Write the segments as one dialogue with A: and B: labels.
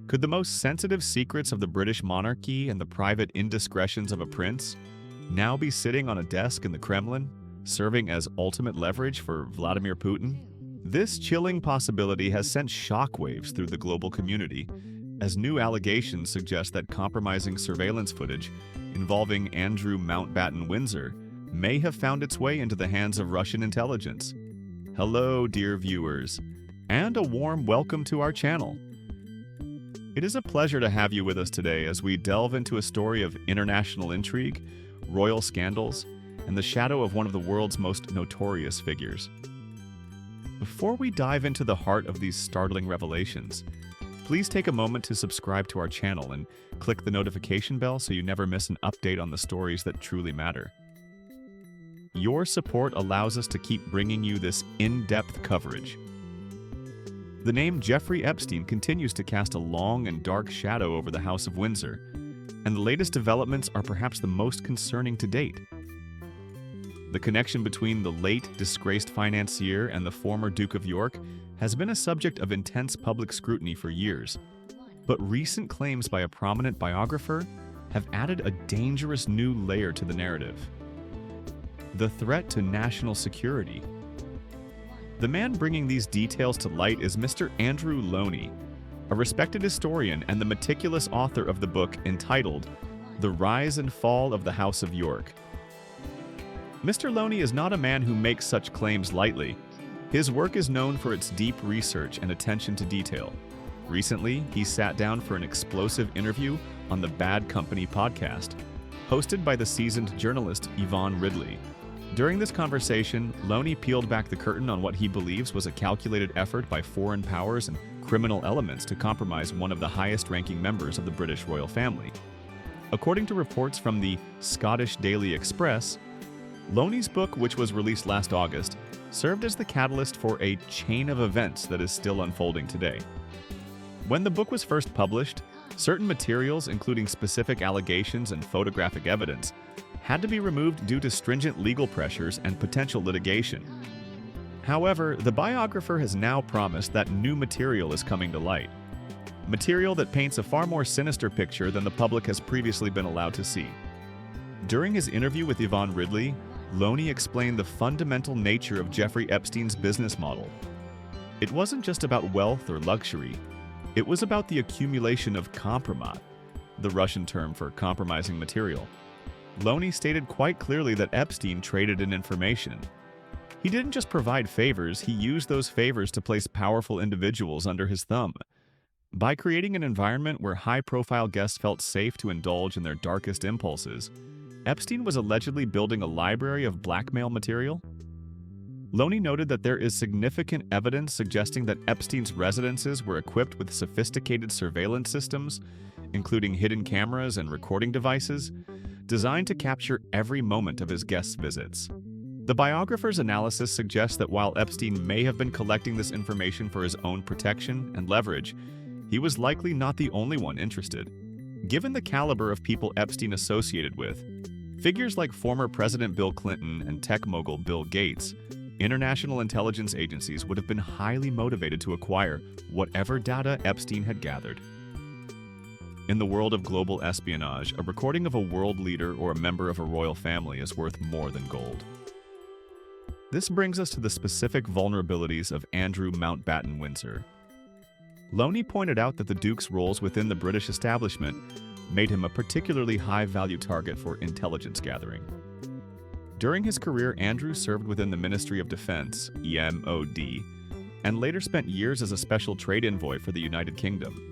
A: Could the most sensitive secrets of the British monarchy and the private indiscretions of a prince now be sitting on a desk in the Kremlin, serving as ultimate leverage for Vladimir Putin? This chilling possibility has sent shockwaves through the global community, as new allegations suggest that compromising surveillance footage involving Andrew Mountbatten-Windsor may have found its way into the hands of Russian intelligence. Hello, dear viewers, and a warm welcome to our channel. It is a pleasure to have you with us today as we delve into a story of international intrigue, royal scandals, and the shadow of one of the world's most notorious figures. Before we dive into the heart of these startling revelations, please take a moment to subscribe to our channel and click the notification bell so you never miss an update on the stories that truly matter. Your support allows us to keep bringing you this in-depth coverage. The name Jeffrey Epstein continues to cast a long and dark shadow over the House of Windsor, and the latest developments are perhaps the most concerning to date. The connection between the late disgraced financier and the former Duke of York has been a subject of intense public scrutiny for years, but recent claims by a prominent biographer have added a dangerous new layer to the narrative: the threat to national security. The man bringing these details to light is Mr. Andrew Loney, a respected historian and the meticulous author of the book entitled The Rise and Fall of the House of York. Mr. Loney is not a man who makes such claims lightly. His work is known for its deep research and attention to detail. Recently, he sat down for an explosive interview on the Bad Company podcast, hosted by the seasoned journalist Yvonne Ridley. During this conversation, Loney peeled back the curtain on what he believes was a calculated effort by foreign powers and criminal elements to compromise one of the highest-ranking members of the British royal family. According to reports from the Scottish Daily Express, Loney's book, which was released last August, served as the catalyst for a chain of events that is still unfolding today. When the book was first published, certain materials, including specific allegations and photographic evidence, had to be removed due to stringent legal pressures and potential litigation. However, the biographer has now promised that new material is coming to light. Material that paints a far more sinister picture than the public has previously been allowed to see. During his interview with Yvonne Ridley, Loney explained the fundamental nature of Jeffrey Epstein's business model. It wasn't just about wealth or luxury. It was about the accumulation of kompromat, the Russian term for compromising material. Loney stated quite clearly that Epstein traded in information. He didn't just provide favors, he used those favors to place powerful individuals under his thumb. By creating an environment where high-profile guests felt safe to indulge in their darkest impulses, Epstein was allegedly building a library of blackmail material. Loney noted that there is significant evidence suggesting that Epstein's residences were equipped with sophisticated surveillance systems, including hidden cameras and recording devices, designed to capture every moment of his guests' visits. The biographer's analysis suggests that while Epstein may have been collecting this information for his own protection and leverage, he was likely not the only one interested. Given the caliber of people Epstein associated with, figures like former President Bill Clinton and tech mogul Bill Gates, international intelligence agencies would have been highly motivated to acquire whatever data Epstein had gathered. In the world of global espionage, a recording of a world leader or a member of a royal family is worth more than gold. This brings us to the specific vulnerabilities of Andrew Mountbatten-Windsor. Loney pointed out that the Duke's roles within the British establishment made him a particularly high-value target for intelligence gathering. During his career, Andrew served within the Ministry of Defense, (EMOD), and later spent years as a special trade envoy for the United Kingdom.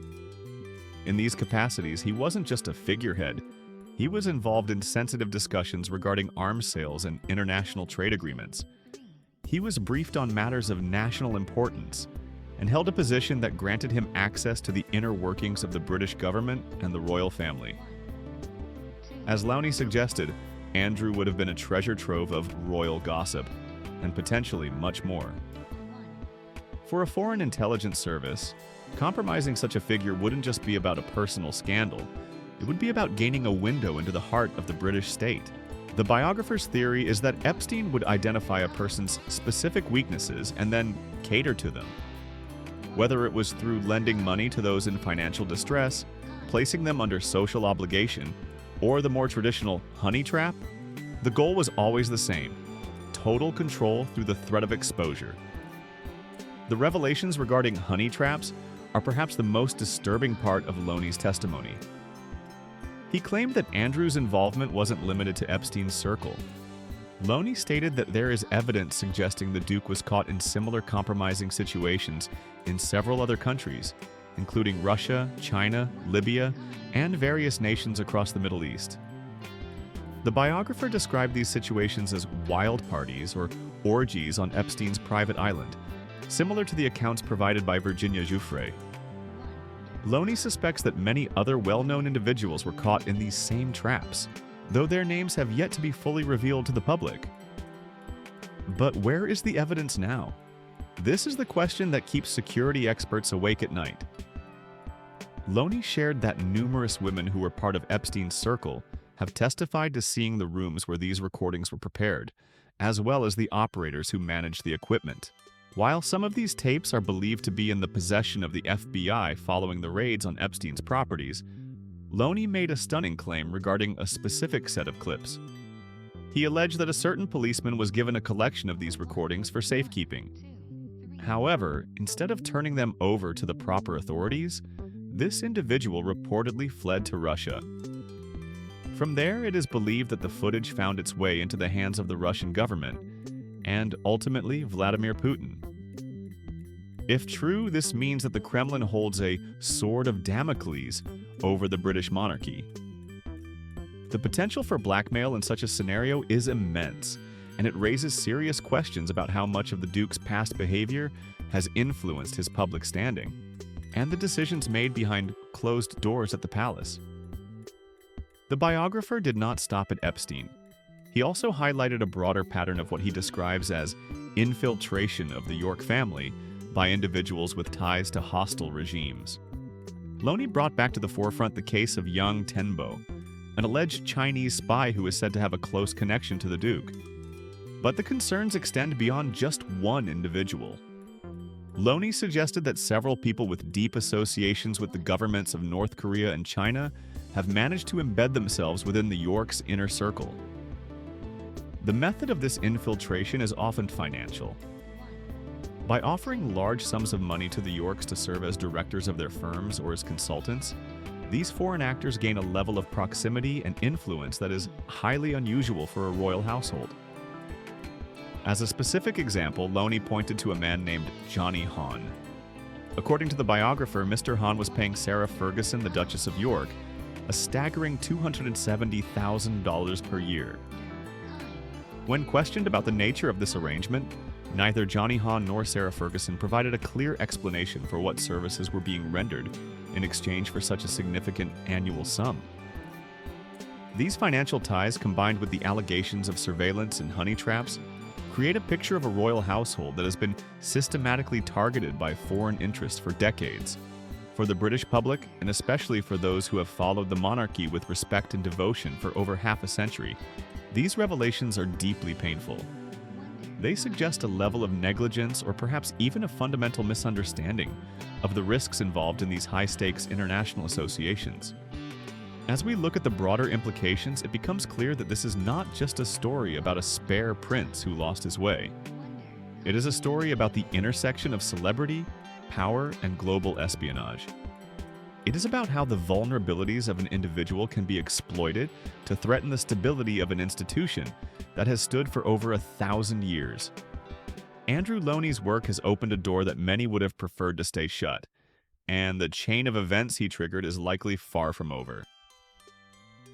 A: In these capacities, he wasn't just a figurehead. He was involved in sensitive discussions regarding arms sales and international trade agreements. He was briefed on matters of national importance and held a position that granted him access to the inner workings of the British government and the royal family. As Loney suggested, Andrew would have been a treasure trove of royal gossip, and potentially much more. For a foreign intelligence service, compromising such a figure wouldn't just be about a personal scandal. It would be about gaining a window into the heart of the British state. The biographer's theory is that Epstein would identify a person's specific weaknesses and then cater to them. Whether it was through lending money to those in financial distress, placing them under social obligation, or the more traditional honey trap, the goal was always the same: total control through the threat of exposure. The revelations regarding honey traps are perhaps the most disturbing part of Loney's testimony. He claimed that Andrew's involvement wasn't limited to Epstein's circle. Loney stated that there is evidence suggesting the Duke was caught in similar compromising situations in several other countries, including Russia, China, Libya, and various nations across the Middle East. The biographer described these situations as wild parties or orgies on Epstein's private island, similar to the accounts provided by Virginia Giuffre. Loney suspects that many other well-known individuals were caught in these same traps, though their names have yet to be fully revealed to the public. But where is the evidence now? This is the question that keeps security experts awake at night. Loney shared that numerous women who were part of Epstein's circle have testified to seeing the rooms where these recordings were prepared, as well as the operators who managed the equipment. While some of these tapes are believed to be in the possession of the FBI following the raids on Epstein's properties, Loney made a stunning claim regarding a specific set of clips. He alleged that a certain policeman was given a collection of these recordings for safekeeping. However, instead of turning them over to the proper authorities, this individual reportedly fled to Russia. From there, it is believed that the footage found its way into the hands of the Russian government, and ultimately Vladimir Putin. If true, this means that the Kremlin holds a sword of Damocles over the British monarchy. The potential for blackmail in such a scenario is immense, and it raises serious questions about how much of the Duke's past behavior has influenced his public standing, and the decisions made behind closed doors at the palace. The biographer did not stop at Epstein. He also highlighted a broader pattern of what he describes as infiltration of the York family by individuals with ties to hostile regimes. Loney brought back to the forefront the case of young Tenbo, an alleged Chinese spy who is said to have a close connection to the Duke. But the concerns extend beyond just one individual. Loney suggested that several people with deep associations with the governments of North Korea and China have managed to embed themselves within the York's inner circle. The method of this infiltration is often financial. By offering large sums of money to the Yorks to serve as directors of their firms or as consultants, these foreign actors gain a level of proximity and influence that is highly unusual for a royal household. As a specific example, Loney pointed to a man named Johnny Hahn. According to the biographer, Mr. Hahn was paying Sarah Ferguson, the Duchess of York, a staggering $270,000 per year. When questioned about the nature of this arrangement, neither Johnny Hahn nor Sarah Ferguson provided a clear explanation for what services were being rendered in exchange for such a significant annual sum. These financial ties, combined with the allegations of surveillance and honey traps, create a picture of a royal household that has been systematically targeted by foreign interests for decades. For the British public, and especially for those who have followed the monarchy with respect and devotion for over half a century, these revelations are deeply painful. They suggest a level of negligence or perhaps even a fundamental misunderstanding of the risks involved in these high-stakes international associations. As we look at the broader implications, it becomes clear that this is not just a story about a spare prince who lost his way. It is a story about the intersection of celebrity, power, and global espionage. It is about how the vulnerabilities of an individual can be exploited to threaten the stability of an institution that has stood for over 1,000 years. Andrew Loney's work has opened a door that many would have preferred to stay shut, and the chain of events he triggered is likely far from over.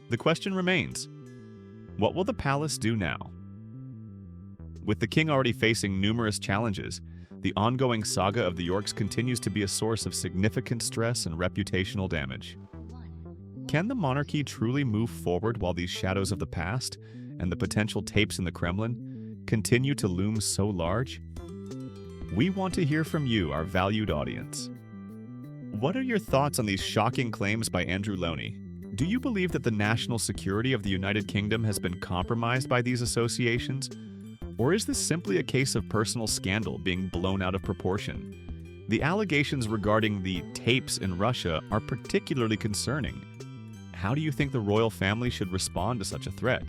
A: The question remains, what will the palace do now? With the king already facing numerous challenges, the ongoing saga of the Yorks continues to be a source of significant stress and reputational damage. Can the monarchy truly move forward while these shadows of the past and the potential tapes in the Kremlin continue to loom so large? We want to hear from you, our valued audience. What are your thoughts on these shocking claims by Andrew Loney? Do you believe that the national security of the United Kingdom has been compromised by these associations? Or is this simply a case of personal scandal being blown out of proportion? The allegations regarding the tapes in Russia are particularly concerning. How do you think the royal family should respond to such a threat?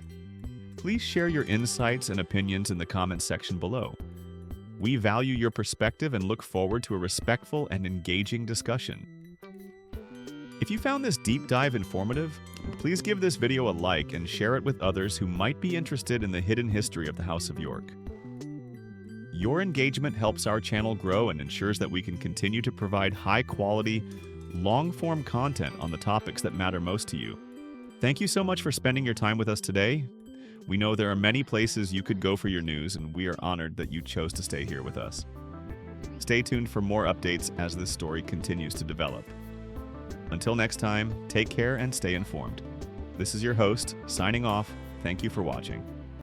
A: Please share your insights and opinions in the comments section below. We value your perspective and look forward to a respectful and engaging discussion. If you found this deep dive informative, please give this video a like and share it with others who might be interested in the hidden history of the House of York. Your engagement helps our channel grow and ensures that we can continue to provide high-quality, long-form content on the topics that matter most to you. Thank you so much for spending your time with us today. We know there are many places you could go for your news, and we are honored that you chose to stay here with us. Stay tuned for more updates as this story continues to develop. Until next time, take care and stay informed. This is your host, signing off. Thank you for watching.